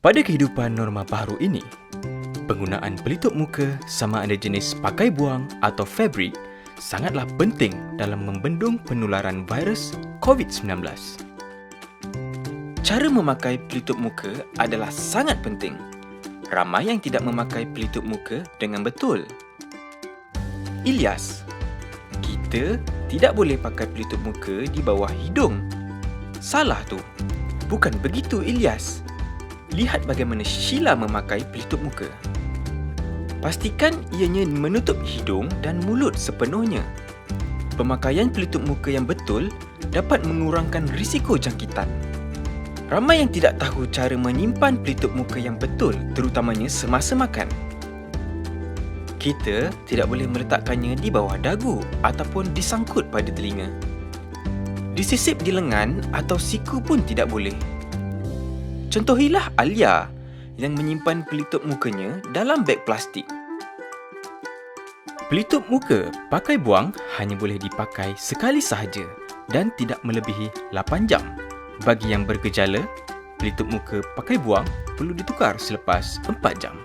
Pada kehidupan norma baru ini, penggunaan pelitup muka sama ada jenis pakai buang atau fabrik sangatlah penting dalam membendung penularan virus COVID-19. Cara memakai pelitup muka adalah sangat penting. Ramai yang tidak memakai pelitup muka dengan betul. Ilyas, kita tidak boleh pakai pelitup muka di bawah hidung. Salah tu. Bukan begitu, Ilyas. Lihat bagaimana Sheila memakai pelitup muka. Pastikan ianya menutup hidung dan mulut sepenuhnya. Pemakaian pelitup muka yang betul dapat mengurangkan risiko jangkitan. Ramai yang tidak tahu cara menyimpan pelitup muka yang betul, terutamanya semasa makan. Kita tidak boleh meletakkannya di bawah dagu ataupun disangkut pada telinga. Disisip di lengan atau siku pun tidak boleh. Contohilah Alia yang menyimpan pelitup mukanya dalam beg plastik. Pelitup muka pakai buang hanya boleh dipakai sekali sahaja dan tidak melebihi 8 jam. Bagi yang bergejala, pelitup muka pakai buang perlu ditukar selepas 4 jam.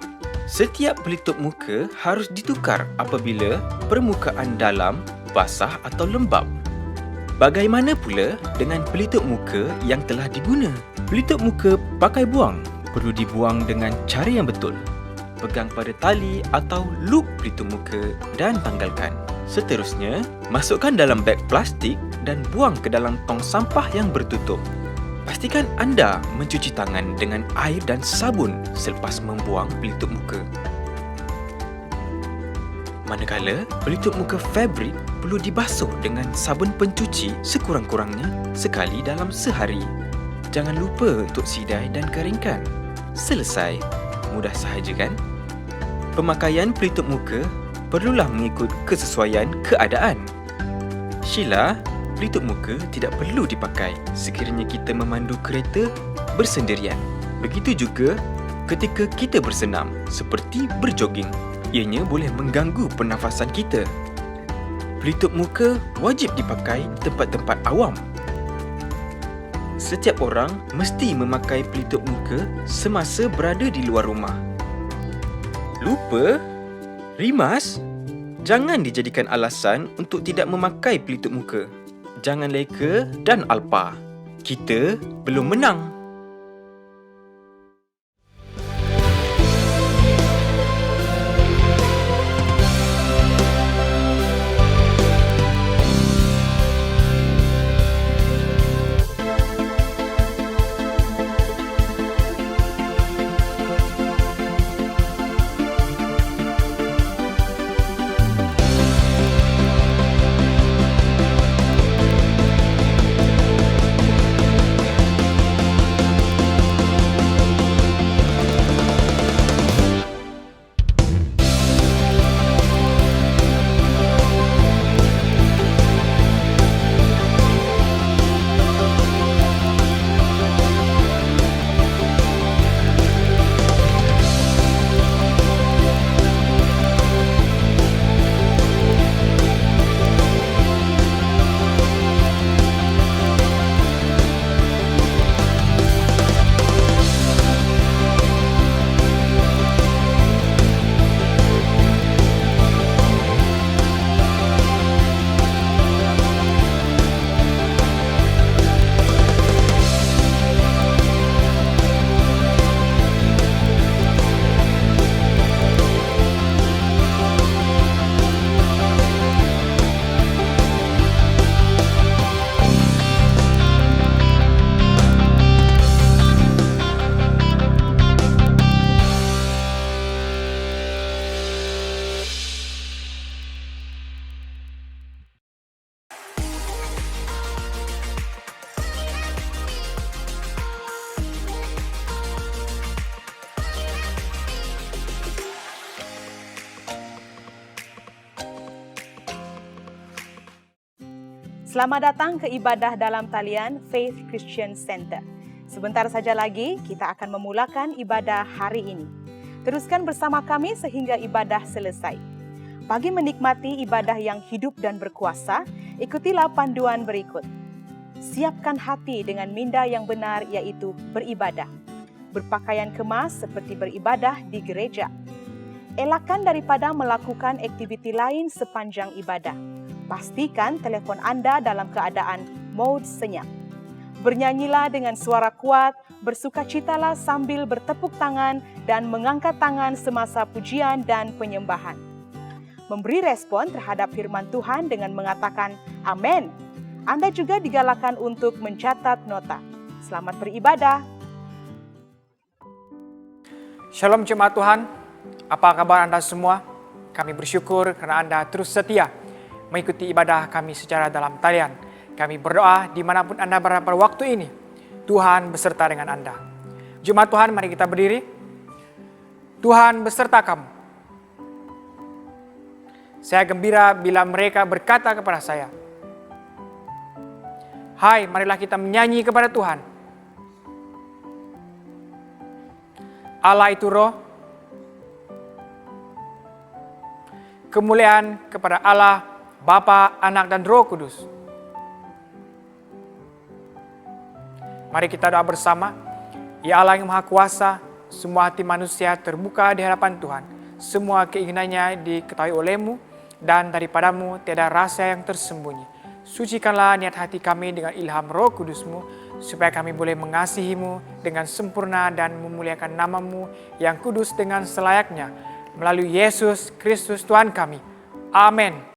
Setiap pelitup muka harus ditukar apabila permukaan dalam basah atau lembab. Bagaimana pula dengan pelitup muka yang telah diguna? Pelitup muka pakai buang perlu dibuang dengan cara yang betul. Pegang pada tali atau loop pelitup muka dan tanggalkan. Seterusnya, masukkan dalam beg plastik dan buang ke dalam tong sampah yang bertutup. Pastikan anda mencuci tangan dengan air dan sabun selepas membuang pelitup muka. Manakala pelitup muka fabrik perlu dibasuh dengan sabun pencuci sekurang-kurangnya sekali dalam sehari. Jangan lupa untuk sidai dan keringkan. Selesai. Mudah sahaja kan? Pemakaian pelitup muka perlulah mengikut kesesuaian keadaan. Sheila, pelitup muka tidak perlu dipakai sekiranya kita memandu kereta bersendirian. Begitu juga ketika kita bersenam seperti berjoging. Ianya boleh mengganggu pernafasan kita. Pelitup muka wajib dipakai di tempat-tempat awam. Setiap orang mesti memakai pelitup muka semasa berada di luar rumah. Lupa? Rimas? Jangan dijadikan alasan untuk tidak memakai pelitup muka. Jangan leka dan alpa. Kita belum menang. Selamat datang ke ibadah dalam talian Faith Christian Center. Sebentar saja lagi kita akan memulakan ibadah hari ini. Teruskan bersama kami sehingga ibadah selesai. Bagi menikmati ibadah yang hidup dan berkuasa, ikutilah panduan berikut. Siapkan hati dengan minda yang benar, yaitu beribadah. berpakaian kemas seperti beribadah di gereja. Elakkan daripada melakukan aktiviti lain sepanjang ibadah. Pastikan telefon Anda dalam keadaan mode senyap. Bernyanyilah dengan suara kuat, bersukacitalah sambil bertepuk tangan dan mengangkat tangan semasa pujian dan penyembahan. Memberi respon terhadap firman Tuhan dengan mengatakan amin. Anda juga digalakkan untuk mencatat nota. Selamat beribadah. Shalom jemaat Tuhan, apa kabar Anda semua? Kami bersyukur karena Anda terus setia mengikuti ibadah kami secara dalam talian. Kami berdoa dimanapun Anda berada pada waktu ini, Tuhan beserta dengan Anda. Jemaat Tuhan, mari kita berdiri. Tuhan beserta kamu. Saya gembira bila mereka berkata kepada saya, hai, marilah kita menyanyi kepada Tuhan. Allah itu roh. Kemuliaan kepada Allah, Bapa, Anak, dan Roh Kudus. Mari kita doa bersama. Ya Allah yang Maha Kuasa, semua hati manusia terbuka di hadapan Tuhan. Semua keinginannya diketahui oleh-Mu, dan daripadamu tiada rasa yang tersembunyi. Sucikanlah niat hati kami dengan ilham Roh Kudus-Mu, supaya kami boleh mengasihi-Mu dengan sempurna dan memuliakan nama-Mu yang kudus dengan selayaknya. Melalui Yesus Kristus Tuhan kami. Amin.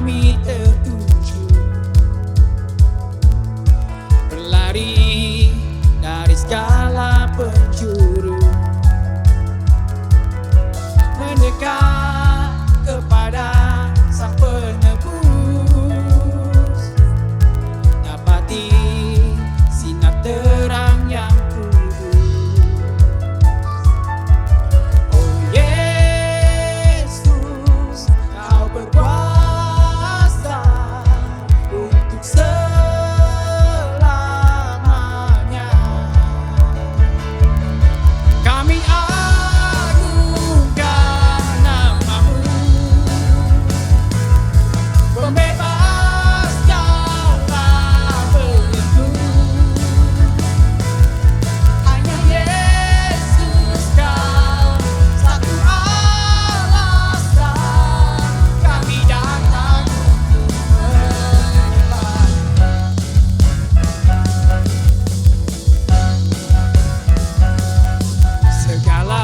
kami tertuju, berlari dari segala penjuru, mendekat kepada Sang Penebus, dapati sinar terang yang kudus. Oh Yesus, Kau berkuasa untuk selamanya. Kami agungkan nama-Mu, pembebas segala belenggu. Hanya Yesus Kau satu alasan kami datang untuk menyembah. Segala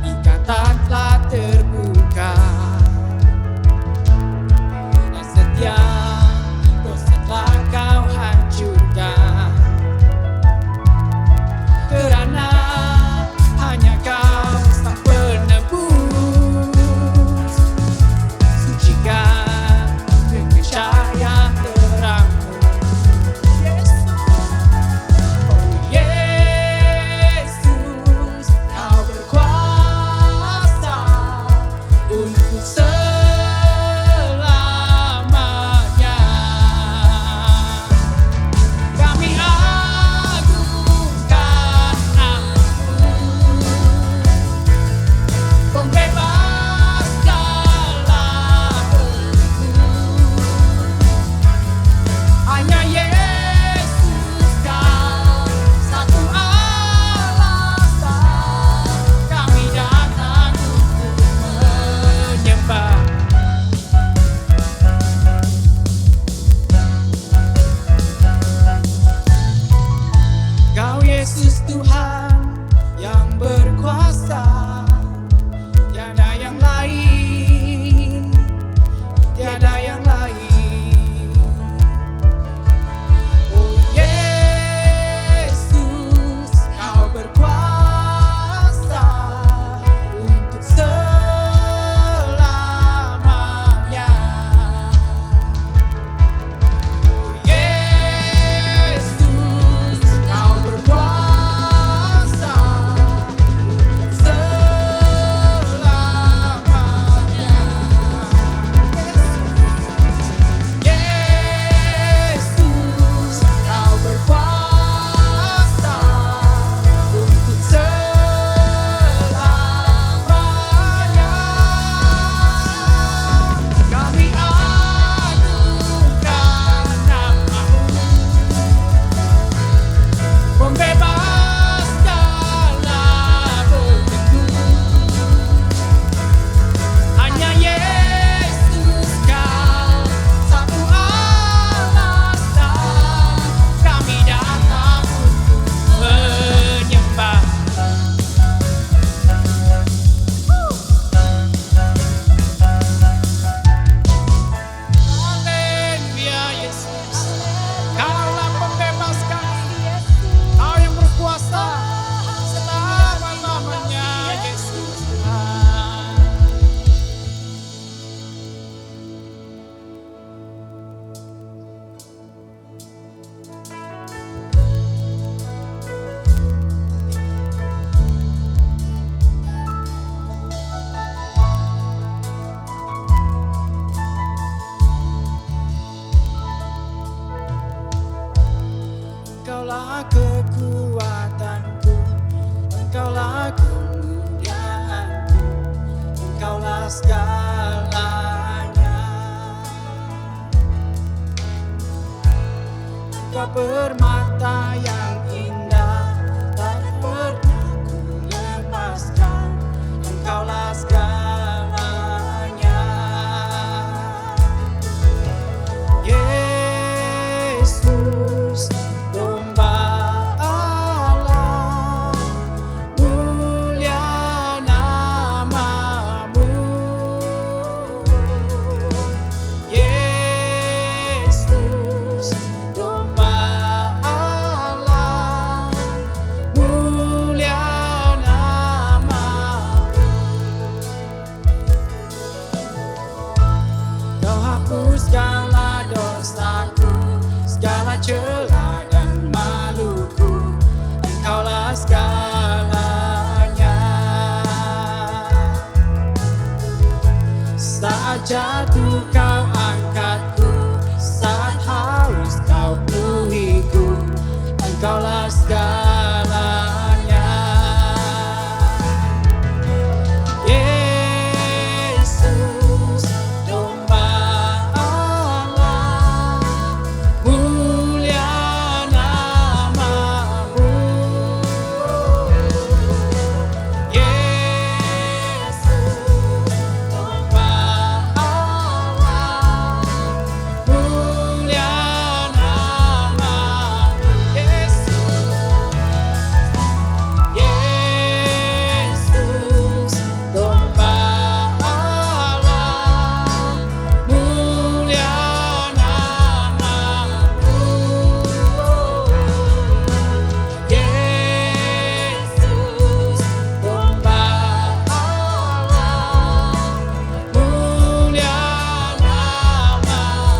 ikatan telah terbuka, dan setiap dosa telah Kau hancurkan. Kerana hanya Kau Sang Penebus, sucikan dengan cahaya terang-Mu. Oh Yesus, Kau berkuasa untuk selamanya. Kami agungkan nama-Mu, pembebas segala belenggu. Hanya Yesus Kau satu alasan kami datang untuk menyembah. Kau Yesus Tuhan yang berkuasa, tiada yang lain, tiada yang lain. Oh Yesus, Kau berkuasa untuk selamanya. Oh Yesus, Kau berkuasa untuk selamanya. Yesus, Kau berkuasa untuk selamanya. Kami agungkan nama-Mu, pembebas segala belenggu. Hanya Yesus Kau satu alasan kami datang untuk menyembah. Haleluya Yesus, Kaulah pembebas kami, Kau yang berkuasa selama-lamanya Yesus Tuhan. Engkaulah kekuatanku, Engkaulah kemuliaanku, Engkaulah segalanya. Engkau permata yang indah, tak pernah ku lepaskan. Engkaulah segalanya. Yesus, domba Allah, mulia nama-Mu. segala dosaku, segala celah dan maluku, Engkaulah segalanya. Saat jatuh kau angkatku, saat haus kau penuhiku, Engkaulah segalanya. Yesus, domba Allah, mulia namamu. Yesus, domba Allah, mulia namamu. Yesus, domba Allah, mulia namamu. Yesus, domba Allah,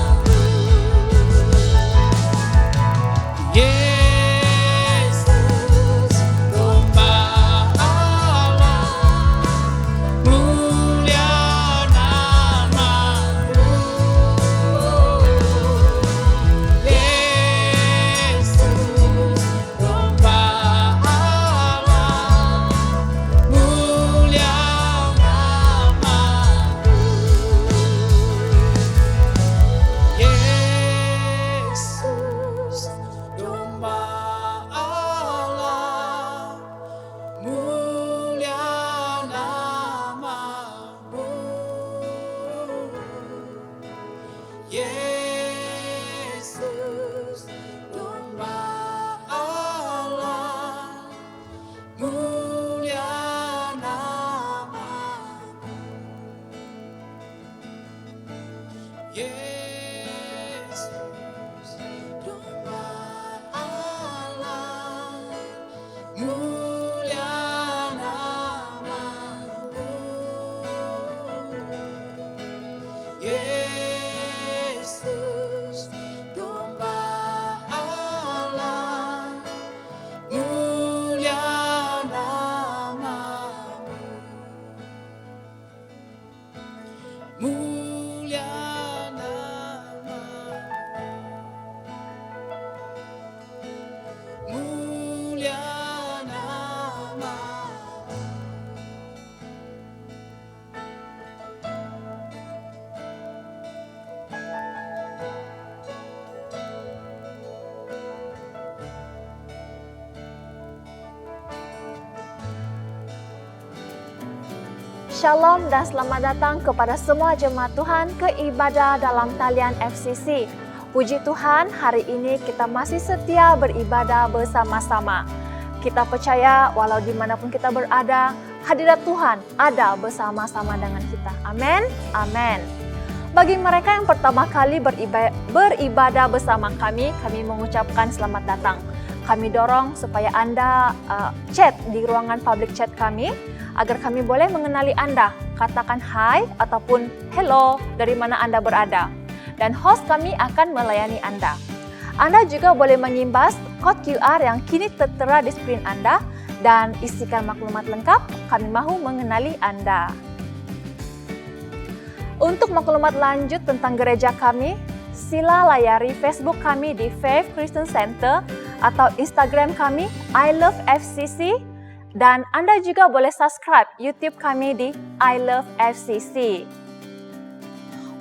mulia namamu. Yesus, domba Allah, mulia namamu. Yesus, domba Allah, mulia namamu. Yesus, domba Allah, mulia namamu. Yesus, domba Allah, mulia namamu. Yesus, domba Allah, mulia namamu. Yesus, domba Allah, mulia namamu. Mulia namamu. Mulia namamu. Shalom dan selamat datang kepada semua jemaat Tuhan ke ibadah dalam talian FCC. Puji Tuhan, hari ini kita masih setia beribadah bersama-sama. Kita percaya walau dimanapun kita berada, hadirat Tuhan ada bersama-sama dengan kita. Amin. Amin. Bagi mereka yang pertama kali beribadah bersama kami mengucapkan selamat datang. Kami dorong supaya Anda chat di ruangan public chat kami, agar kami boleh mengenali Anda. Katakan hai ataupun hello dari mana Anda berada. Dan host kami akan melayani Anda. Anda juga boleh menyimbas kod QR yang kini tertera di skrin Anda dan isikan maklumat lengkap, kami mahu mengenali Anda. Untuk maklumat lanjut tentang gereja kami, sila layari Facebook kami di Faith Christian Center atau Instagram kami I Love FCC. Dan Anda juga boleh subscribe YouTube kami di I Love FCC.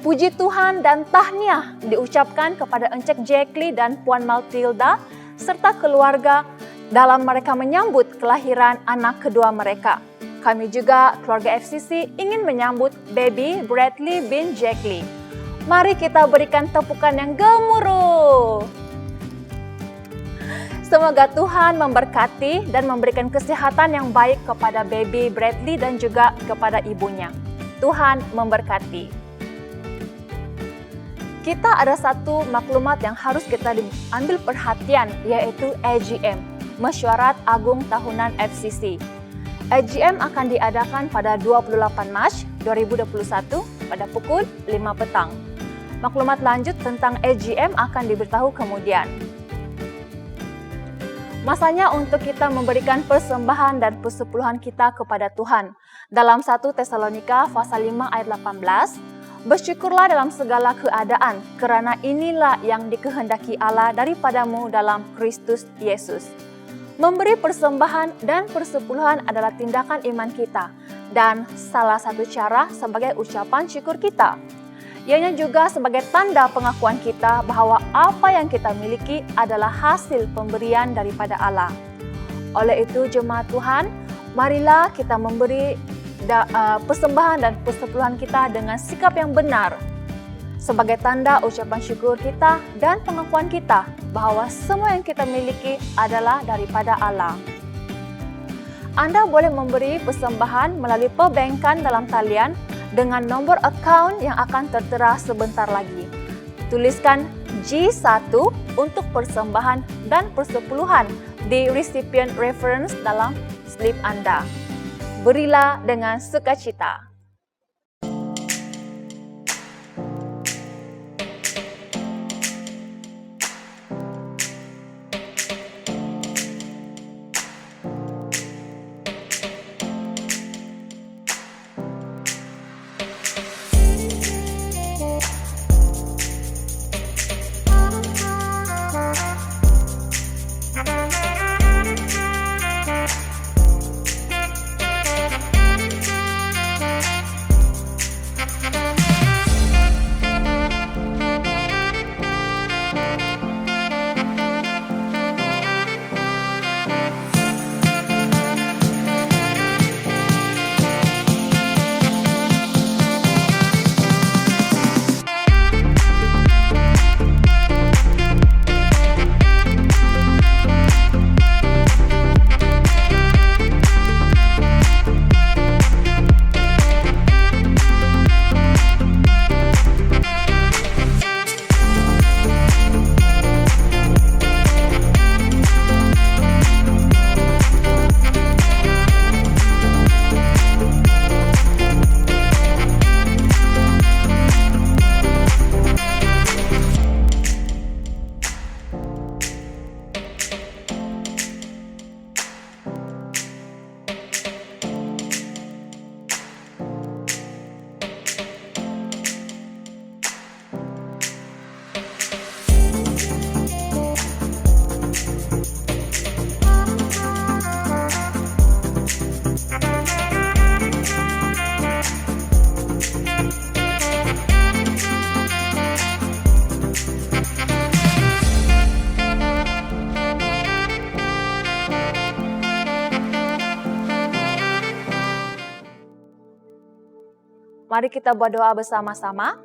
Puji Tuhan dan tahniah diucapkan kepada Encik Jackie dan Puan Matilda serta keluarga dalam mereka menyambut kelahiran anak kedua mereka. Kami juga keluarga FCC ingin menyambut baby Bradley bin Jackie. Mari kita berikan tepukan yang gemuruh. Semoga Tuhan memberkati dan memberikan kesehatan yang baik kepada baby Bradley dan juga kepada ibunya. Tuhan memberkati. Kita ada satu maklumat yang harus kita ambil perhatian, yaitu AGM, Mesyuarat Agung Tahunan FCC. AGM akan diadakan pada 28 Mac 2021 pada pukul 5 petang. Maklumat lanjut tentang AGM akan diberitahu kemudian. Masanya untuk kita memberikan persembahan dan persepuluhan kita kepada Tuhan. Dalam 1 Tesalonika pasal 5 ayat 18, bersyukurlah dalam segala keadaan, kerana inilah yang dikehendaki Allah daripadamu dalam Kristus Yesus. Memberi persembahan dan persepuluhan adalah tindakan iman kita dan salah satu cara sebagai ucapan syukur kita. Ianya juga sebagai tanda pengakuan kita bahwa apa yang kita miliki adalah hasil pemberian daripada Allah. Oleh itu, jemaat Tuhan, marilah kita memberi persembahan dan persepuluhan kita dengan sikap yang benar sebagai tanda ucapan syukur kita dan pengakuan kita bahwa semua yang kita miliki adalah daripada Allah. Anda boleh memberi persembahan melalui perbankan dalam talian dengan nombor akaun yang akan tertera sebentar lagi. Tuliskan G1 untuk persembahan dan persepuluhan di recipient reference dalam slip Anda. Berilah dengan sukacita. Mari kita berdoa bersama-sama.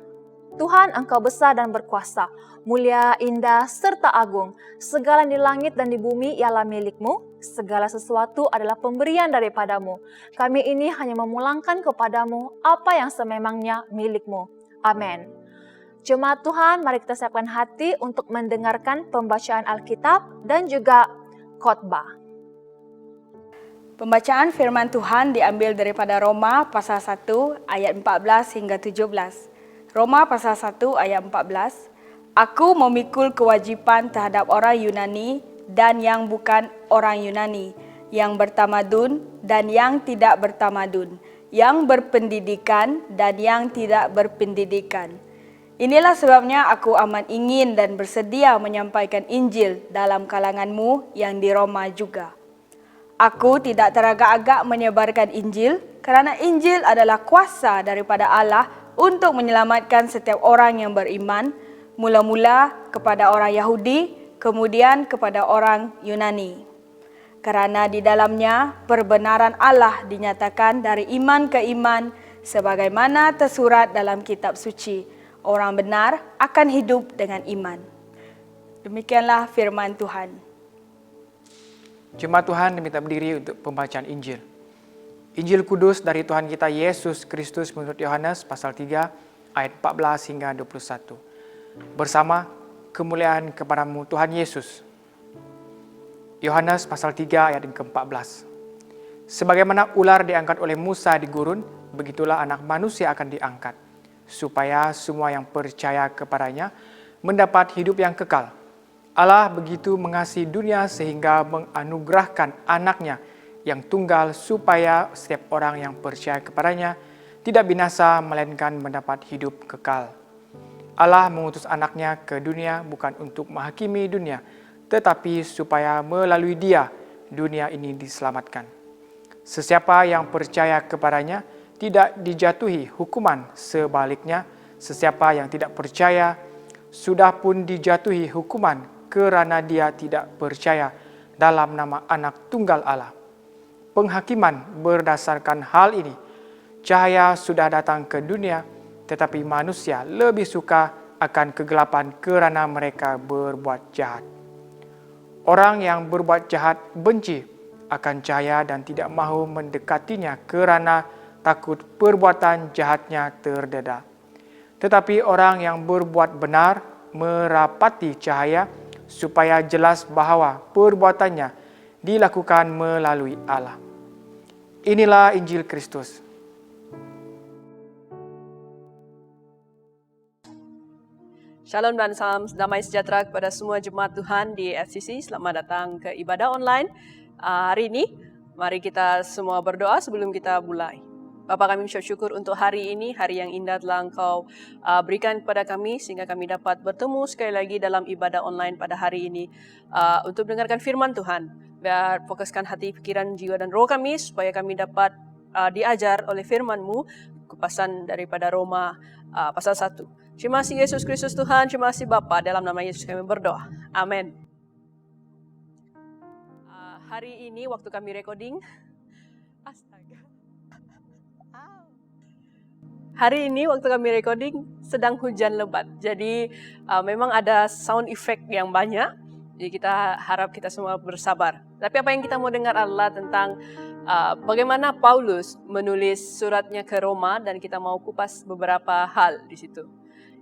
Tuhan, Engkau besar dan berkuasa, mulia, indah, serta agung. Segala di langit dan di bumi ialah milik-Mu. Segala sesuatu adalah pemberian daripadamu. Kami ini hanya memulangkan kepadamu apa yang sememangnya milik-Mu. Amin. Jemaat Tuhan, mari kita siapkan hati untuk mendengarkan pembacaan Alkitab dan juga khotbah. Pembacaan firman Tuhan diambil daripada Roma pasal 1 ayat 14 hingga 17. Roma pasal 1 ayat 14. Aku memikul kewajipan terhadap orang Yunani dan yang bukan orang Yunani, yang bertamadun dan yang tidak bertamadun, yang berpendidikan dan yang tidak berpendidikan. Inilah sebabnya aku amat ingin dan bersedia menyampaikan Injil dalam kalanganmu yang di Roma juga. Aku tidak teragak-agak menyebarkan Injil, kerana Injil adalah kuasa daripada Allah untuk menyelamatkan setiap orang yang beriman, mula-mula kepada orang Yahudi, kemudian kepada orang Yunani. Kerana di dalamnya perbenaran Allah dinyatakan dari iman ke iman, sebagaimana tersurat dalam kitab suci, orang benar akan hidup dengan iman. Demikianlah firman Tuhan. Jemaat Tuhan diminta berdiri untuk pembacaan Injil. Injil kudus dari Tuhan kita Yesus Kristus menurut Yohanes pasal 3 ayat 14 hingga 21. Bersama kemuliaan kepadamu Tuhan Yesus. Yohanes pasal 3 ayat ke-14. Sebagaimana ular diangkat oleh Musa di gurun, begitulah anak manusia akan diangkat, supaya semua yang percaya kepadanya mendapat hidup yang kekal. Allah begitu mengasihi dunia sehingga menganugerahkan anaknya yang tunggal supaya setiap orang yang percaya kepadanya tidak binasa melainkan mendapat hidup kekal. Allah mengutus anaknya ke dunia bukan untuk menghakimi dunia, tetapi supaya melalui dia dunia ini diselamatkan. Sesiapa yang percaya kepadanya tidak dijatuhi hukuman, sebaliknya sesiapa yang tidak percaya sudah pun dijatuhi hukuman kerana dia tidak percaya dalam nama Anak Tunggal Allah. Penghakiman berdasarkan hal ini, cahaya sudah datang ke dunia, tetapi manusia lebih suka akan kegelapan kerana mereka berbuat jahat. Orang yang berbuat jahat benci akan cahaya dan tidak mahu mendekatinya kerana takut perbuatan jahatnya terdedah. Tetapi orang yang berbuat benar merapati cahaya supaya jelas bahawa perbuatannya dilakukan melalui Allah. Inilah Injil Kristus. Shalom dan salam damai sejahtera kepada semua jemaat Tuhan di FCC. Selamat datang ke ibadah online. Hari ini, mari kita semua berdoa sebelum kita mulai. Bapa, kami mengucap syukur untuk hari ini, hari yang indah telah Engkau berikan kepada kami sehingga kami dapat bertemu sekali lagi dalam ibadah online pada hari ini untuk mendengarkan firman Tuhan. Biar fokuskan hati, pikiran, jiwa dan roh kami supaya kami dapat diajar oleh firman-Mu, kupasan daripada Roma pasal 1. Terima kasih Yesus Kristus Tuhan, terima kasih Bapa, dalam nama Yesus kami berdoa. Amin. Hari ini waktu kami recording, astaga. Hari ini waktu kami recording sedang hujan lebat. Jadi memang ada sound effect yang banyak. Jadi kita harap kita semua bersabar. Tapi apa yang kita mau dengar adalah tentang bagaimana Paulus menulis suratnya ke Roma dan kita mau kupas beberapa hal di situ.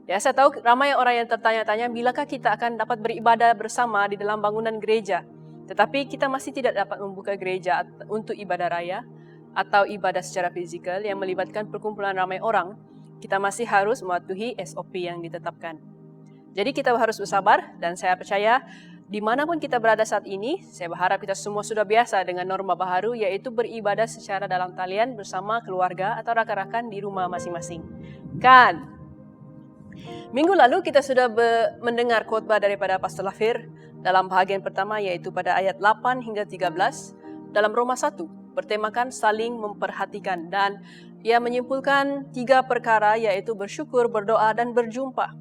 Ya, saya tahu ramai orang yang tertanya-tanya bilakah kita akan dapat beribadah bersama di dalam bangunan gereja. Tetapi kita masih tidak dapat membuka gereja untuk ibadah raya atau ibadah secara fizikal yang melibatkan perkumpulan ramai orang. Kita masih harus mematuhi SOP yang ditetapkan. Jadi kita harus bersabar dan saya percaya dimanapun kita berada saat ini, saya berharap kita semua sudah biasa dengan norma baharu yaitu beribadah secara dalam talian bersama keluarga atau rakan-rakan di rumah masing-masing. Kan? Minggu lalu kita sudah mendengar khotbah daripada Pastor Lafir dalam bahagian pertama yaitu pada ayat 8 hingga 13 dalam Roma 1 bertemakan saling memperhatikan dan ia menyimpulkan 3 perkara yaitu bersyukur, berdoa dan berjumpa.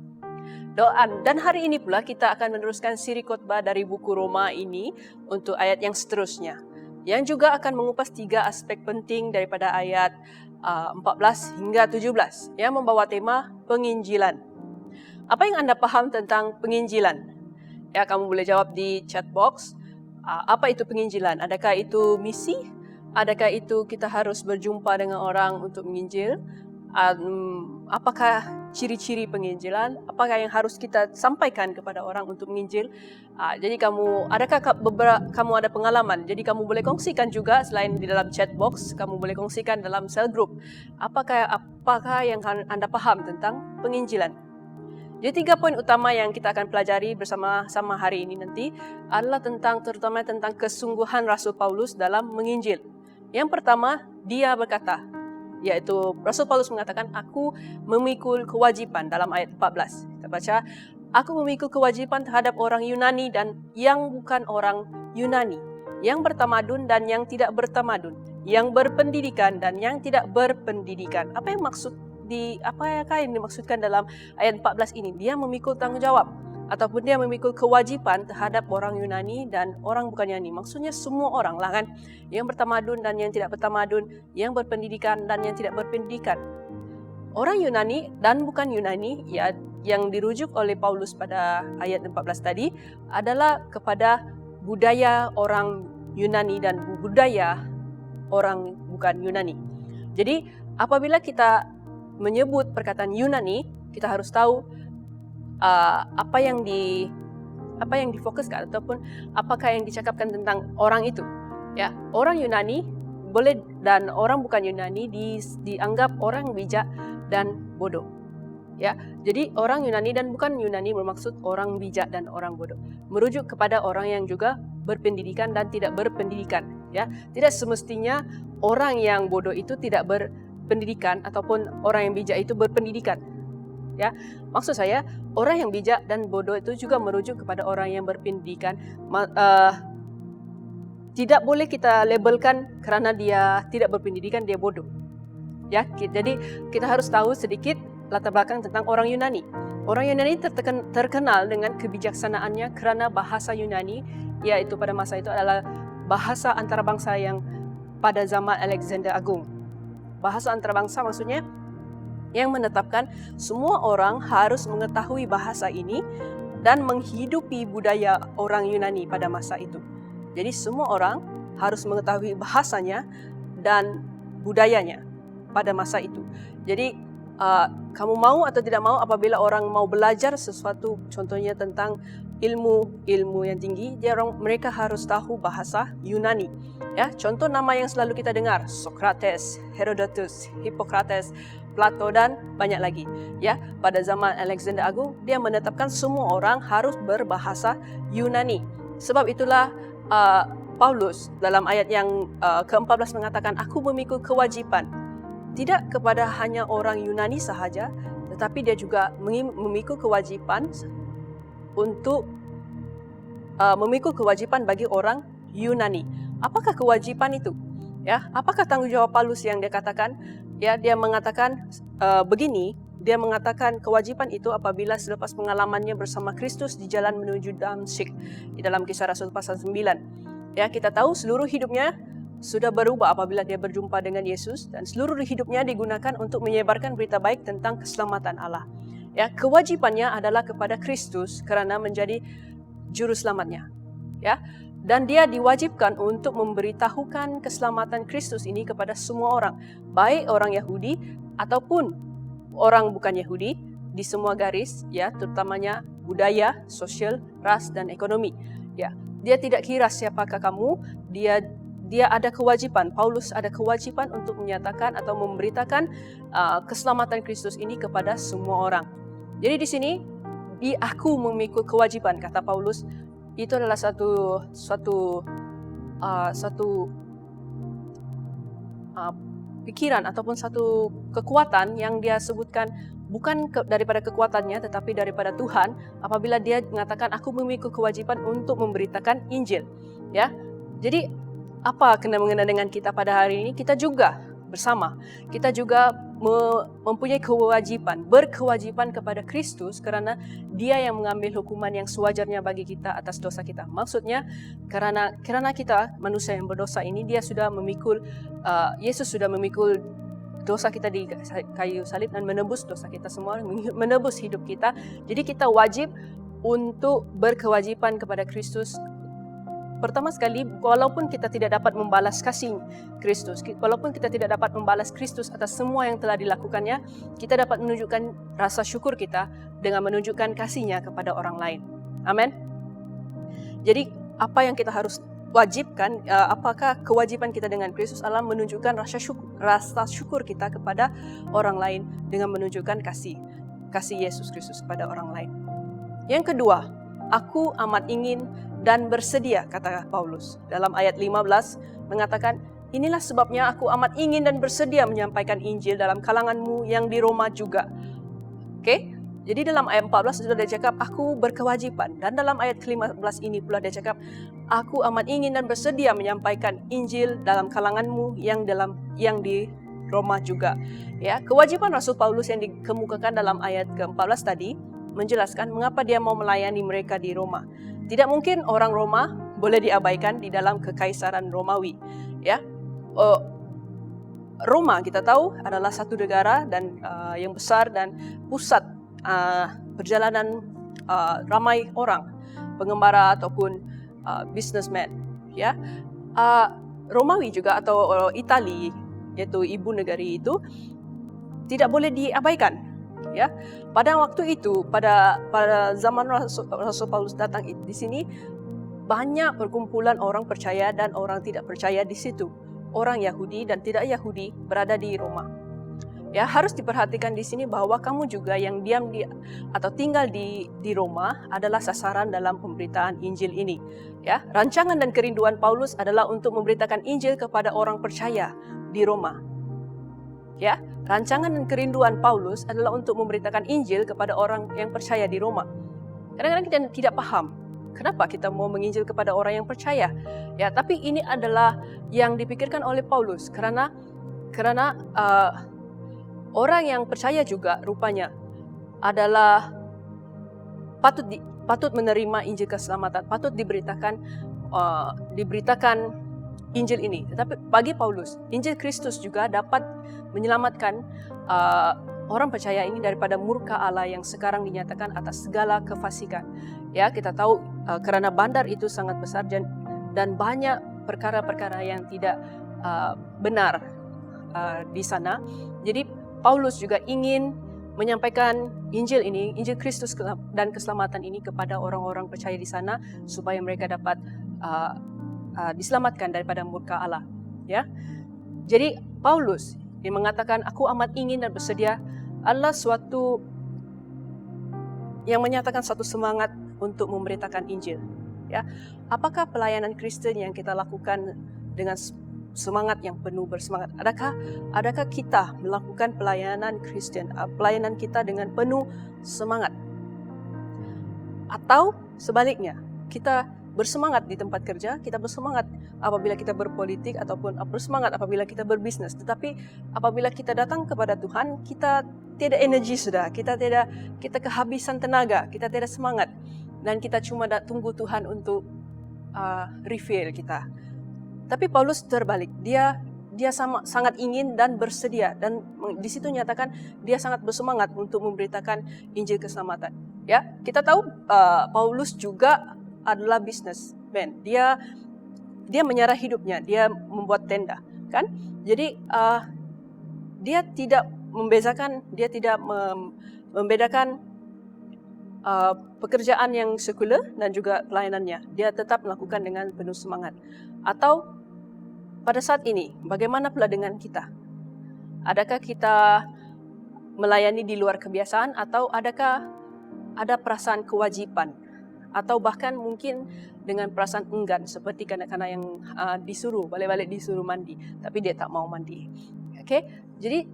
Dan hari ini pula kita akan meneruskan siri khotbah dari buku Roma ini untuk ayat yang seterusnya yang juga akan mengupas 3 aspek penting daripada ayat 14 hingga 17 yang membawa tema penginjilan. Apa yang Anda paham tentang penginjilan? Ya, kamu boleh jawab di chat box. Apa itu penginjilan? Adakah itu misi? Adakah itu kita harus berjumpa dengan orang untuk menginjil? Apakah ciri-ciri penginjilan? Apakah yang harus kita sampaikan kepada orang untuk menginjil? Jadi adakah kamu ada pengalaman? Jadi kamu boleh kongsikan juga selain di dalam chat box, kamu boleh kongsikan dalam cell group. Apakah yang Anda paham tentang penginjilan? Jadi 3 poin utama yang kita akan pelajari bersama-sama hari ini nanti adalah terutama tentang kesungguhan Rasul Paulus dalam menginjil. Yang pertama, dia berkata, yaitu Rasul Paulus mengatakan, aku memikul kewajipan dalam ayat 14. Kita baca, aku memikul kewajipan terhadap orang Yunani dan yang bukan orang Yunani, yang bertamadun dan yang tidak bertamadun, yang berpendidikan dan yang tidak berpendidikan. Apakah yang dimaksudkan dalam ayat 14 ini? Dia memikul tanggung jawab ataupun dia memikul kewajipan terhadap orang Yunani dan orang bukan Yunani. Maksudnya semua orang lah kan, yang bertamadun dan yang tidak bertamadun, yang berpendidikan dan yang tidak berpendidikan. Orang Yunani dan bukan Yunani ya, yang dirujuk oleh Paulus pada ayat 14 tadi adalah kepada budaya orang Yunani dan budaya orang bukan Yunani. Jadi apabila kita menyebut perkataan Yunani, kita harus tahu apa yang difokuskan ataupun apakah yang dicakapkan tentang orang itu. Ya, orang Yunani boleh dan orang bukan Yunani dianggap orang bijak dan bodoh. Ya, jadi orang Yunani dan bukan Yunani bermaksud orang bijak dan orang bodoh. Merujuk kepada orang yang juga berpendidikan dan tidak berpendidikan. Ya, tidak semestinya orang yang bodoh itu tidak berpendidikan ataupun orang yang bijak itu berpendidikan. Ya, maksud saya orang yang bijak dan bodoh itu juga merujuk kepada orang yang berpendidikan. Tidak boleh kita labelkan kerana dia tidak berpendidikan dia bodoh. Ya, jadi kita harus tahu sedikit latar belakang tentang orang Yunani. Orang Yunani terkenal dengan kebijaksanaannya kerana bahasa Yunani, yaitu pada masa itu adalah bahasa antarabangsa yang pada zaman Alexander Agung. Bahasa antarabangsa maksudnya yang menetapkan semua orang harus mengetahui bahasa ini dan menghidupi budaya orang Yunani pada masa itu. Jadi semua orang harus mengetahui bahasanya dan budayanya pada masa itu. Jadi kamu mau atau tidak mau apabila orang mau belajar sesuatu, contohnya tentang ilmu yang tinggi, mereka harus tahu bahasa Yunani. Ya, contoh nama yang selalu kita dengar, Socrates, Herodotus, Hippocrates, Plato dan banyak lagi. Ya, pada zaman Alexander Agung dia menetapkan semua orang harus berbahasa Yunani. Sebab itulah Paulus dalam ayat yang ke-14 mengatakan, aku memikul kewajipan tidak kepada hanya orang Yunani sahaja, tetapi dia juga memikul kewajipan untuk memikul kewajipan bagi orang Yunani. Apakah kewajipan itu? Ya, apakah tanggung jawab Paulus yang dia katakan? Ya, dia mengatakan begini. Dia mengatakan kewajipan itu apabila selepas pengalamannya bersama Kristus di jalan menuju Damsyik di dalam Kisah Rasul pasal 9. Ya, kita tahu seluruh hidupnya sudah berubah apabila dia berjumpa dengan Yesus dan seluruh hidupnya digunakan untuk menyebarkan berita baik tentang keselamatan Allah. Ya, kewajipannya adalah kepada Kristus kerana menjadi juru selamatnya. Ya, dan dia diwajibkan untuk memberitahukan keselamatan Kristus ini kepada semua orang, baik orang Yahudi ataupun orang bukan Yahudi, di semua garis, ya, terutamanya budaya, sosial, ras dan ekonomi. Ya, dia tidak kira siapakah kamu, dia ada kewajipan, Paulus ada kewajipan untuk menyatakan atau memberitakan keselamatan Kristus ini kepada semua orang. Jadi di sini, aku memikul kewajipan, kata Paulus, itu adalah satu pikiran ataupun satu kekuatan yang dia sebutkan bukan daripada kekuatannya tetapi daripada Tuhan apabila dia mengatakan aku memikul kewajipan untuk memberitakan Injil. Ya, jadi apa kena-mengena dengan kita pada hari ini? Kita juga bersama. Kita juga mempunyai berkewajiban kepada Kristus kerana dia yang mengambil hukuman yang sewajarnya bagi kita atas dosa kita. Maksudnya kerana kita manusia yang berdosa ini, Yesus sudah memikul dosa kita di kayu salib dan menebus dosa kita semua, menebus hidup kita. Jadi kita wajib untuk berkewajiban kepada Kristus. Pertama sekali, walaupun kita tidak dapat membalas kasih Kristus, walaupun kita tidak dapat membalas Kristus atas semua yang telah dilakukannya, kita dapat menunjukkan rasa syukur kita dengan menunjukkan kasihnya kepada orang lain. Amin. Jadi, apa yang kita harus wajibkan, apakah kewajiban kita dengan Kristus adalah menunjukkan rasa syukur kita kepada orang lain dengan menunjukkan kasih Yesus Kristus kepada orang lain. Yang kedua, aku amat ingin dan bersedia, kata Paulus. Dalam ayat 15 mengatakan, inilah sebabnya aku amat ingin dan bersedia menyampaikan Injil dalam kalanganmu yang di Roma juga. Oke? Jadi dalam ayat 14 sudah dia cakap, aku berkewajiban. Dan dalam ayat ke-15 ini pula dia cakap, aku amat ingin dan bersedia menyampaikan Injil dalam kalanganmu yang di Roma juga. Ya, kewajiban Rasul Paulus yang dikemukakan dalam ayat ke-14 tadi menjelaskan mengapa dia mau melayani mereka di Roma. Tidak mungkin orang Roma boleh diabaikan di dalam kekaisaran Romawi. Ya, Roma kita tahu adalah satu negara dan yang besar dan pusat perjalanan ramai orang, pengembara ataupun businessman. Ya, Romawi juga atau Itali, yaitu ibu negari itu, tidak boleh diabaikan. Ya, pada waktu itu, pada zaman Rasul Paulus datang di sini, banyak perkumpulan orang percaya dan orang tidak percaya di situ. Orang Yahudi dan tidak Yahudi berada di Roma. Ya, harus diperhatikan di sini bahwa kamu juga yang diam di atau tinggal di Roma adalah sasaran dalam pemberitaan Injil ini. Ya, rancangan dan kerinduan Paulus adalah untuk memberitakan Injil kepada orang percaya di Roma. Ya, rancangan dan kerinduan Paulus adalah untuk memberitakan Injil kepada orang yang percaya di Roma. Kadang-kadang kita tidak paham kenapa kita mau menginjil kepada orang yang percaya. Ya, tapi ini adalah yang dipikirkan oleh Paulus karena orang yang percaya juga rupanya adalah patut menerima Injil keselamatan, patut diberitakan Injil ini. Tetapi bagi Paulus, Injil Kristus juga dapat menyelamatkan orang percaya ini daripada murka Allah yang sekarang dinyatakan atas segala kefasikan. Ya, kita tahu karena bandar itu sangat besar dan banyak perkara-perkara yang tidak benar di sana. Jadi Paulus juga ingin menyampaikan Injil ini, Injil Kristus dan keselamatan ini kepada orang-orang percaya di sana supaya mereka dapat diselamatkan daripada murka Allah. Ya, jadi Paulus dia mengatakan, aku amat ingin dan bersedia adalah suatu yang menyatakan satu semangat untuk memberitakan Injil. Ya, apakah pelayanan Kristen yang kita lakukan dengan semangat yang penuh bersemangat? Adakah kita melakukan pelayanan Kristen, pelayanan kita dengan penuh semangat? Atau sebaliknya, kita bersemangat di tempat kerja, kita bersemangat apabila kita berpolitik ataupun bersemangat apabila kita berbisnis, tetapi apabila kita datang kepada Tuhan, kita tidak energi sudah, kita kehabisan tenaga, kita tidak semangat, dan kita cuma tunggu Tuhan untuk refill kita. Tapi Paulus terbalik, dia sangat ingin dan bersedia, dan di situ nyatakan dia sangat bersemangat untuk memberitakan Injil keselamatan. Ya, kita tahu Paulus juga adalah businessman. Dia menyerah hidupnya, dia membuat tenda, kan? Jadi dia tidak membedakan pekerjaan yang sekuler dan juga pelayanannya. Dia tetap melakukan dengan penuh semangat. Atau pada saat ini, bagaimana pula dengan kita? Adakah kita melayani di luar kebiasaan, atau adakah ada perasaan kewajiban, atau bahkan mungkin dengan perasaan enggan, seperti kanak-kanak yang balik-balik disuruh mandi, tapi dia tak mau mandi. Okay? Jadi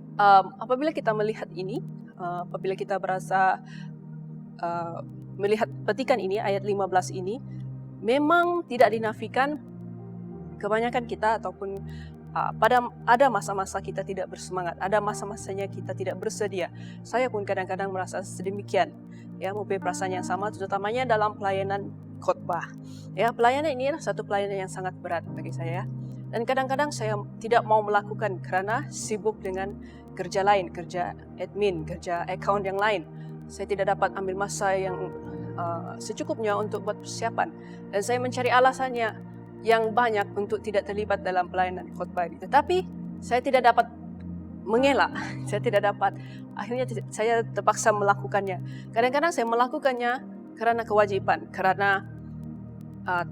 apabila kita melihat ini, apabila kita berasa melihat petikan ini, ayat 15 ini, memang tidak dinafikan kebanyakan kita ataupun ada masa-masa kita tidak bersemangat, ada masa-masanya kita tidak bersedia. Saya pun kadang-kadang merasa sedemikian, ya, mempunyai perasaan yang sama, terutamanya dalam pelayanan khotbah. Ya, pelayanan ini adalah satu pelayanan yang sangat berat bagi saya, dan kadang-kadang saya tidak mau melakukan karena sibuk dengan kerja lain, kerja admin, kerja account yang lain. Saya tidak dapat ambil masa yang secukupnya untuk buat persiapan, dan saya mencari alasannya yang banyak untuk tidak terlibat dalam pelayanan khotbah ini. Tetapi saya tidak dapat mengelak, akhirnya saya terpaksa melakukannya. Kadang-kadang saya melakukannya karena kewajiban, karena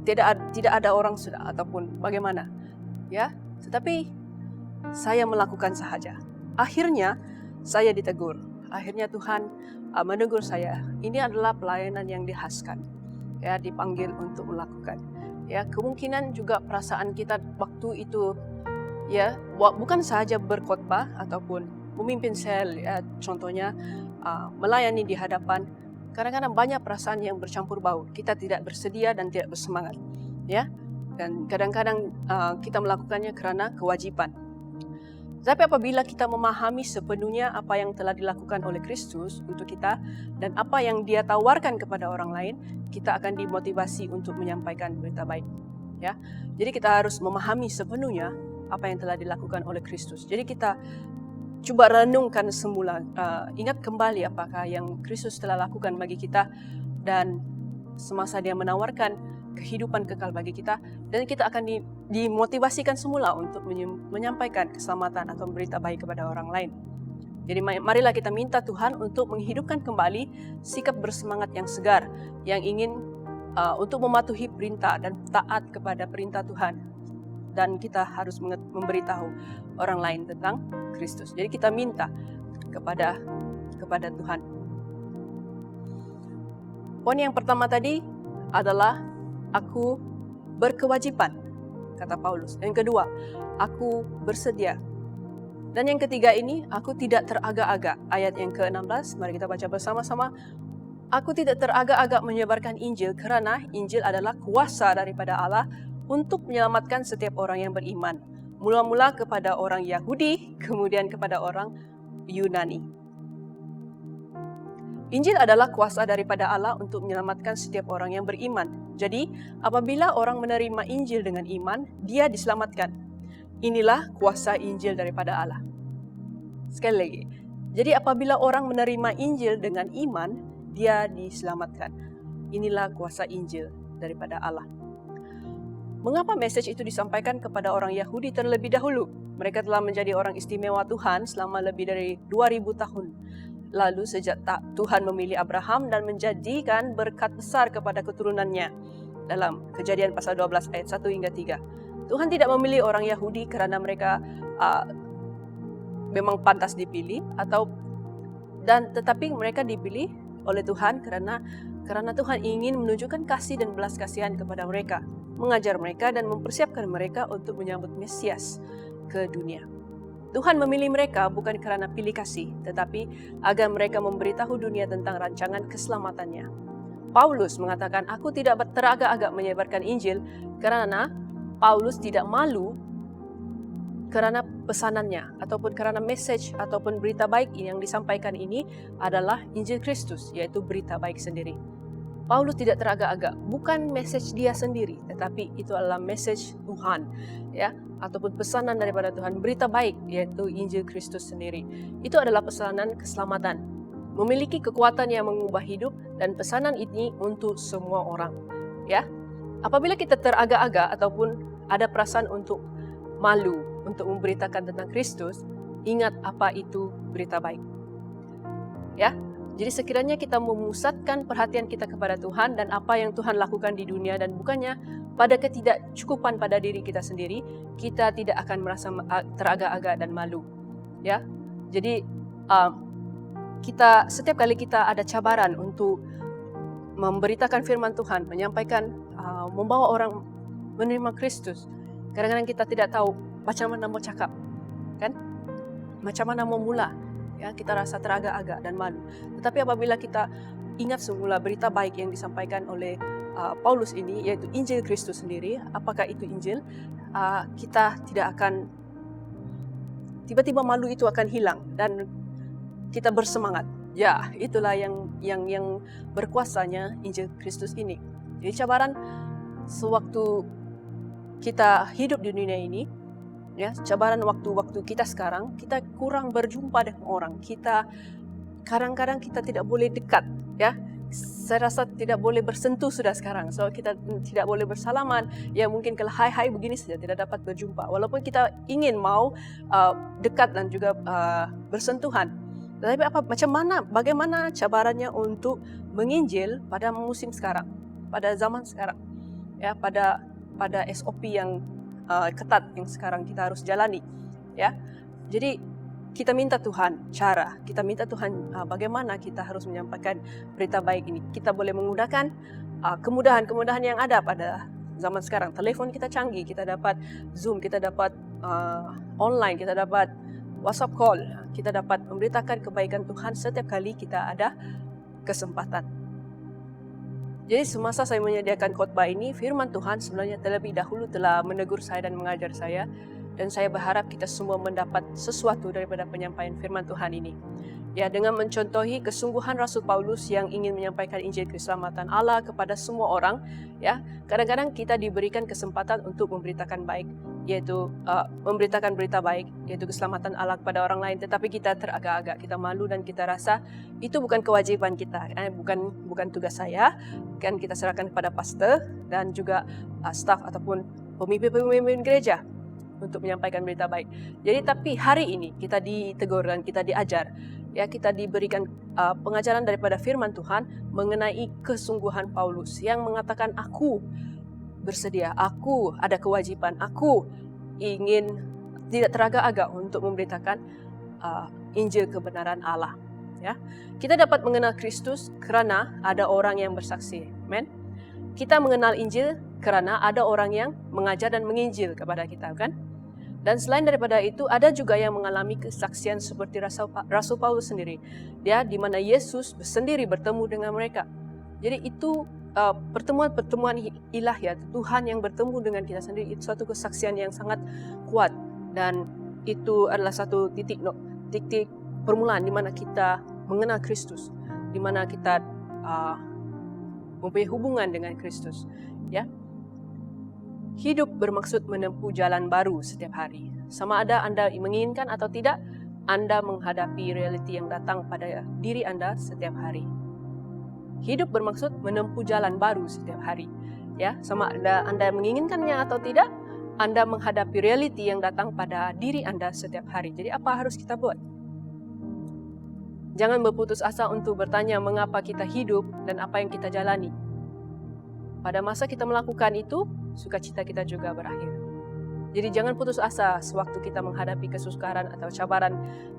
tidak ada orang sudah ataupun bagaimana, ya. Tetapi saya melakukan sahaja. Akhirnya saya ditegur. Akhirnya Tuhan menegur saya. Ini adalah pelayanan yang dihaskan, ya, dipanggil untuk melakukan. Ya, kemungkinan juga perasaan kita waktu itu, ya, bukan sahaja berkhotbah ataupun memimpin sel, ya, contohnya melayani di hadapan. Kadang-kadang banyak perasaan yang bercampur baur. Kita tidak bersedia dan tidak bersemangat, ya. Dan kadang-kadang kita melakukannya karena kewajiban. Tapi apabila kita memahami sepenuhnya apa yang telah dilakukan oleh Kristus untuk kita dan apa yang Dia tawarkan kepada orang lain, kita akan dimotivasi untuk menyampaikan berita baik. Ya, jadi kita harus memahami sepenuhnya apa yang telah dilakukan oleh Kristus. Jadi kita coba renungkan semula, ingat kembali apakah yang Kristus telah lakukan bagi kita, dan semasa Dia menawarkan kehidupan kekal bagi kita, dan kita akan dimotivasikan semula untuk menyampaikan keselamatan atau berita baik kepada orang lain. Jadi marilah kita minta Tuhan untuk menghidupkan kembali sikap bersemangat yang segar, yang ingin untuk mematuhi perintah dan taat kepada perintah Tuhan. Dan kita harus memberitahu orang lain tentang Kristus. Jadi kita minta kepada Tuhan. Poin yang pertama tadi adalah aku berkewajiban, kata Paulus. Yang kedua, aku bersedia. Dan yang ketiga ini, aku tidak teragak-agak. Ayat yang ke-16, mari kita baca bersama-sama. Aku tidak teragak-agak menyebarkan Injil kerana Injil adalah kuasa daripada Allah untuk menyelamatkan setiap orang yang beriman. Mula-mula kepada orang Yahudi, kemudian kepada orang Yunani. Injil adalah kuasa daripada Allah untuk menyelamatkan setiap orang yang beriman. Jadi, apabila orang menerima Injil dengan iman, dia diselamatkan. Inilah kuasa Injil daripada Allah. Sekali lagi. Jadi, apabila orang menerima Injil dengan iman, dia diselamatkan. Inilah kuasa Injil daripada Allah. Mengapa message itu disampaikan kepada orang Yahudi terlebih dahulu? Mereka telah menjadi orang istimewa Tuhan selama lebih dari 2000 tahun. Lalu sejak Tuhan memilih Abraham dan menjadikan berkat besar kepada keturunannya. Dalam Kejadian pasal 12 ayat 1 hingga 3. Tuhan tidak memilih orang Yahudi kerana mereka memang pantas dipilih, tetapi mereka dipilih oleh Tuhan kerana Tuhan ingin menunjukkan kasih dan belas kasihan kepada mereka, mengajar mereka dan mempersiapkan mereka untuk menyambut Mesias ke dunia. Tuhan memilih mereka bukan kerana pilih kasih, tetapi agar mereka memberitahu dunia tentang rancangan keselamatannya. Paulus mengatakan, aku tidak teragak-agak menyebarkan Injil kerana Paulus tidak malu kerana pesanannya ataupun kerana message ataupun berita baik yang disampaikan ini adalah Injil Kristus, yaitu berita baik sendiri. Paulus tidak teragak-agak, bukan message dia sendiri, tetapi itu adalah message Tuhan, ya, ataupun pesanan daripada Tuhan, berita baik, yaitu Injil Kristus sendiri. Itu adalah pesanan keselamatan, memiliki kekuatan yang mengubah hidup, dan pesanan ini untuk semua orang, ya. Apabila kita teragak-agak ataupun ada perasaan untuk malu untuk memberitakan tentang Kristus, ingat apa itu berita baik, ya. Jadi sekiranya kita memusatkan perhatian kita kepada Tuhan dan apa yang Tuhan lakukan di dunia dan bukannya pada ketidakcukupan pada diri kita sendiri, kita tidak akan merasa teragak-agak dan malu. Ya, jadi kita setiap kali kita ada cabaran untuk memberitakan firman Tuhan, menyampaikan, membawa orang menerima Kristus, kadang-kadang kita tidak tahu macam mana mau cakap, kan? Macam mana mau mula? Ya, kita rasa teragak-agak dan malu. Tetapi apabila kita ingat semula berita baik yang disampaikan oleh Paulus ini, yaitu Injil Kristus sendiri, apakah itu Injil, kita tidak akan tiba-tiba malu itu akan hilang dan kita bersemangat. Ya, itulah yang berkuasanya Injil Kristus ini. Jadi cabaran sewaktu kita hidup di dunia ini, ya, cabaran waktu-waktu kita sekarang, kita kurang berjumpa dengan orang. Kita kadang-kadang kita tidak boleh dekat, ya. Saya rasa tidak boleh bersentuh sudah sekarang. So kita tidak boleh bersalaman. Ya mungkin kalau hai begini saja tidak dapat berjumpa. Walaupun kita ingin mau dekat dan juga bersentuhan. Tetapi bagaimana cabarannya untuk menginjil pada musim sekarang, pada zaman sekarang, ya, pada SOP yang ketat yang sekarang kita harus jalani, ya. Jadi kita minta Tuhan kita minta Tuhan bagaimana kita harus menyampaikan berita baik ini. Kita boleh menggunakan kemudahan-kemudahan yang ada pada zaman sekarang. Telepon kita canggih, kita dapat Zoom, kita dapat online, kita dapat WhatsApp call, kita dapat memberitakan kebaikan Tuhan setiap kali kita ada kesempatan. Jadi semasa saya menyediakan khotbah ini, firman Tuhan sebenarnya terlebih dahulu telah menegur saya dan mengajar saya. Dan saya berharap kita semua mendapat sesuatu daripada penyampaian firman Tuhan ini. Ya, dengan mencontohi kesungguhan Rasul Paulus yang ingin menyampaikan Injil keselamatan Allah kepada semua orang, ya. Kadang-kadang kita diberikan kesempatan untuk memberitakan baik, yaitu memberitakan berita baik, yaitu keselamatan Allah kepada orang lain, tetapi kita teragak-agak, kita malu dan kita rasa itu bukan kewajiban kita, bukan tugas saya, kan kita serahkan kepada pastor dan juga staf ataupun pemimpin gereja untuk menyampaikan berita baik. Jadi tapi hari ini kita ditegur dan kita diajar, ya, kita diberikan pengajaran daripada firman Tuhan mengenai kesungguhan Paulus yang mengatakan, aku bersedia, aku ada kewajiban, aku ingin tidak teragak-agak untuk memberitakan Injil kebenaran Allah. Ya, kita dapat mengenal Kristus karena ada orang yang bersaksi. Amen. Kita mengenal Injil karena ada orang yang mengajar dan menginjil kepada kita, kan? Dan selain daripada itu, ada juga yang mengalami kesaksian seperti Rasul Paulus sendiri. Dia di mana Yesus sendiri bertemu dengan mereka. Jadi itu pertemuan-pertemuan ilahi, Tuhan yang bertemu dengan kita sendiri, itu suatu kesaksian yang sangat kuat. Dan itu adalah satu titik permulaan di mana kita mengenal Kristus, di mana kita mempunyai hubungan dengan Kristus. Ya, hidup bermaksud menempuh jalan baru setiap hari. Sama ada Anda menginginkan atau tidak, Anda menghadapi realiti yang datang pada diri Anda setiap hari. Hidup bermaksud menempuh jalan baru setiap hari. Ya, sama ada Anda menginginkannya atau tidak, Anda menghadapi realiti yang datang pada diri Anda setiap hari. Jadi apa harus kita buat? Jangan berputus asa untuk bertanya mengapa kita hidup dan apa yang kita jalani. Pada masa kita melakukan itu, sukacita kita juga berakhir. Jadi jangan putus asa sewaktu kita menghadapi kesukaran atau cabaran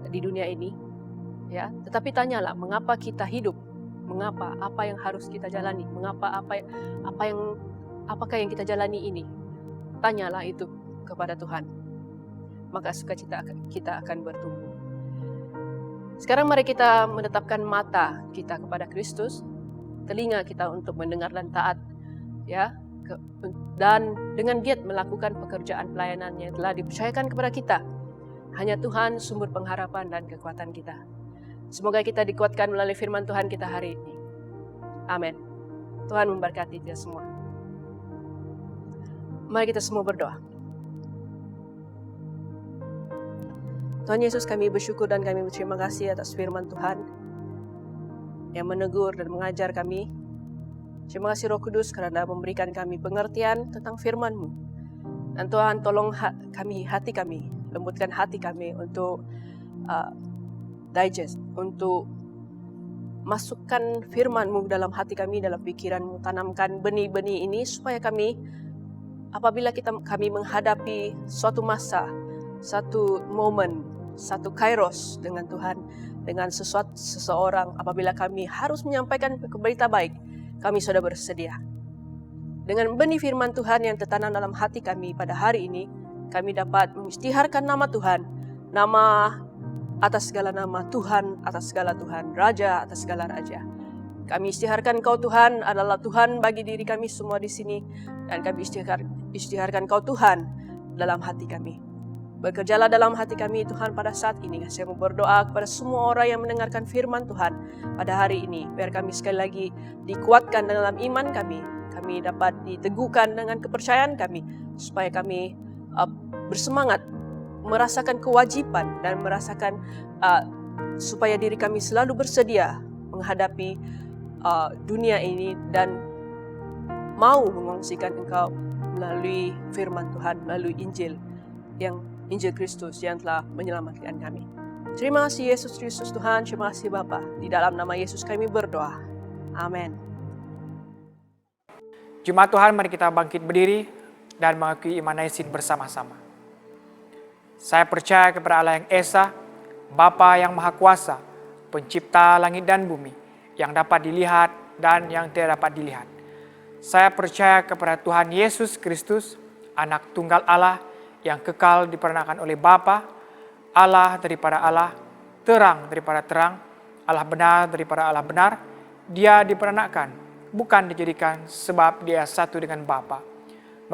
di dunia ini. Ya, tetapi tanyalah mengapa kita hidup? Mengapa? Apa yang harus kita jalani? Mengapa? Apakah yang kita jalani ini? Tanyalah itu kepada Tuhan. Maka sukacita kita akan bertumbuh. Sekarang mari kita menetapkan mata kita kepada Kristus, telinga kita untuk mendengar dan taat, ya, dan dengan giat melakukan pekerjaan pelayanan yang telah dipercayakan kepada kita. Hanya Tuhan sumber pengharapan dan kekuatan kita. Semoga kita dikuatkan melalui firman Tuhan kita hari ini. Amin. Tuhan memberkati kita semua. Mari kita semua berdoa. Tuhan Yesus, kami bersyukur dan kami berterima kasih atas firman Tuhan yang menegur dan mengajar kami. Terima kasih Roh Kudus karena memberikan kami pengertian tentang firman-Mu. Dan Tuhan tolong hati kami, lembutkan hati kami untuk digest, untuk masukkan firman-Mu dalam hati kami, dalam pikiran-Mu, tanamkan benih-benih ini supaya kami, apabila kami menghadapi suatu masa, satu momen, satu kairos dengan Tuhan, dengan seseorang, apabila kami harus menyampaikan berita baik, kami sudah bersedia. Dengan benih firman Tuhan yang tertanam dalam hati kami pada hari ini, kami dapat mengisytiharkan nama Tuhan, nama atas segala nama, Tuhan atas segala Tuhan, Raja atas segala Raja. Kami isytiharkan Kau Tuhan adalah Tuhan bagi diri kami semua di sini, dan kami isytiharkan Kau Tuhan dalam hati kami. Bekerjalah dalam hati kami Tuhan pada saat ini. Saya mau berdoa kepada semua orang yang mendengarkan firman Tuhan pada hari ini. Biar kami sekali lagi dikuatkan dalam iman kami. Kami dapat diteguhkan dengan kepercayaan kami. Supaya kami bersemangat, merasakan kewajiban dan merasakan supaya diri kami selalu bersedia menghadapi dunia ini dan mau mengongsikan Engkau melalui firman Tuhan, melalui Injil Kristus yang telah menyelamatkan kami. Terima kasih Yesus Kristus Tuhan, terima kasih Bapa. Di dalam nama Yesus kami berdoa. Amin. Jemaat Tuhan, mari kita bangkit berdiri dan mengakui iman Naisin bersama-sama. Saya percaya kepada Allah yang Esa, Bapa yang Maha Kuasa, Pencipta langit dan bumi, yang dapat dilihat dan yang tidak dapat dilihat. Saya percaya kepada Tuhan Yesus Kristus, Anak Tunggal Allah, yang kekal diperanakan oleh Bapa, Allah daripada Allah, terang daripada terang, Allah benar daripada Allah benar. Dia diperanakan, bukan dijadikan sebab dia satu dengan Bapa.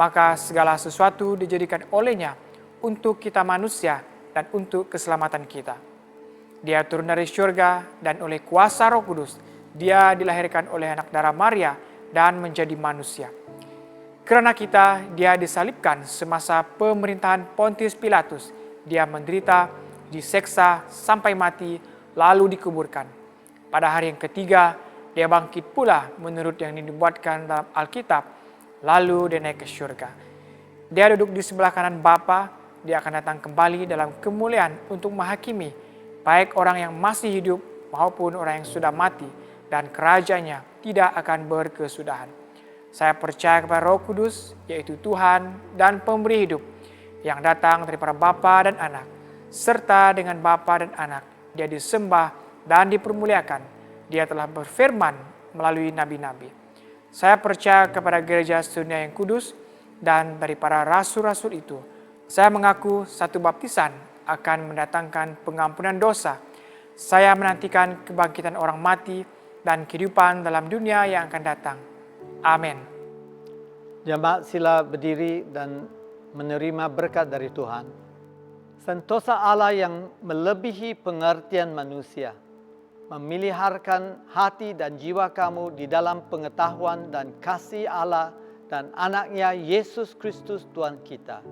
Maka segala sesuatu dijadikan olehnya untuk kita manusia dan untuk keselamatan kita. Dia turun dari surga dan oleh kuasa Roh Kudus, dia dilahirkan oleh anak darah Maria dan menjadi manusia. Karena kita, dia disalibkan semasa pemerintahan Pontius Pilatus. Dia menderita, diseksa sampai mati, lalu dikuburkan. Pada hari yang ketiga, dia bangkit pula menurut yang dibuatkan dalam Alkitab, lalu dia naik ke surga. Dia duduk di sebelah kanan Bapa, dia akan datang kembali dalam kemuliaan untuk menghakimi, baik orang yang masih hidup maupun orang yang sudah mati, dan kerajaannya tidak akan berkesudahan. Saya percaya kepada Roh Kudus, yaitu Tuhan dan Pemberi hidup, yang datang daripada Bapa dan Anak, serta dengan Bapa dan Anak Dia disembah dan dipermuliakan. Dia telah berfirman melalui nabi-nabi. Saya percaya kepada gereja sedunia yang kudus, dan dari para rasul-rasul itu, saya mengaku satu baptisan akan mendatangkan pengampunan dosa. Saya menantikan kebangkitan orang mati dan kehidupan dalam dunia yang akan datang. Amin. Jemaat sila berdiri dan menerima berkat dari Tuhan. Sentosa Allah yang melebihi pengertian manusia, memeliharkan hati dan jiwa kamu di dalam pengetahuan dan kasih Allah dan anaknya Yesus Kristus Tuhan kita.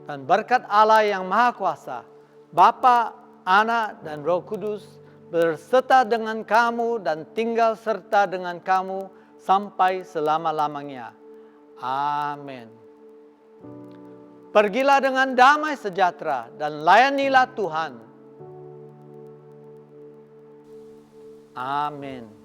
Dan berkat Allah yang Maha Kuasa, Bapa, Anak, dan Roh Kudus berserta dengan kamu dan tinggal serta dengan kamu sampai selama-lamanya. Amin. Pergilah dengan damai sejahtera dan layanilah Tuhan. Amin.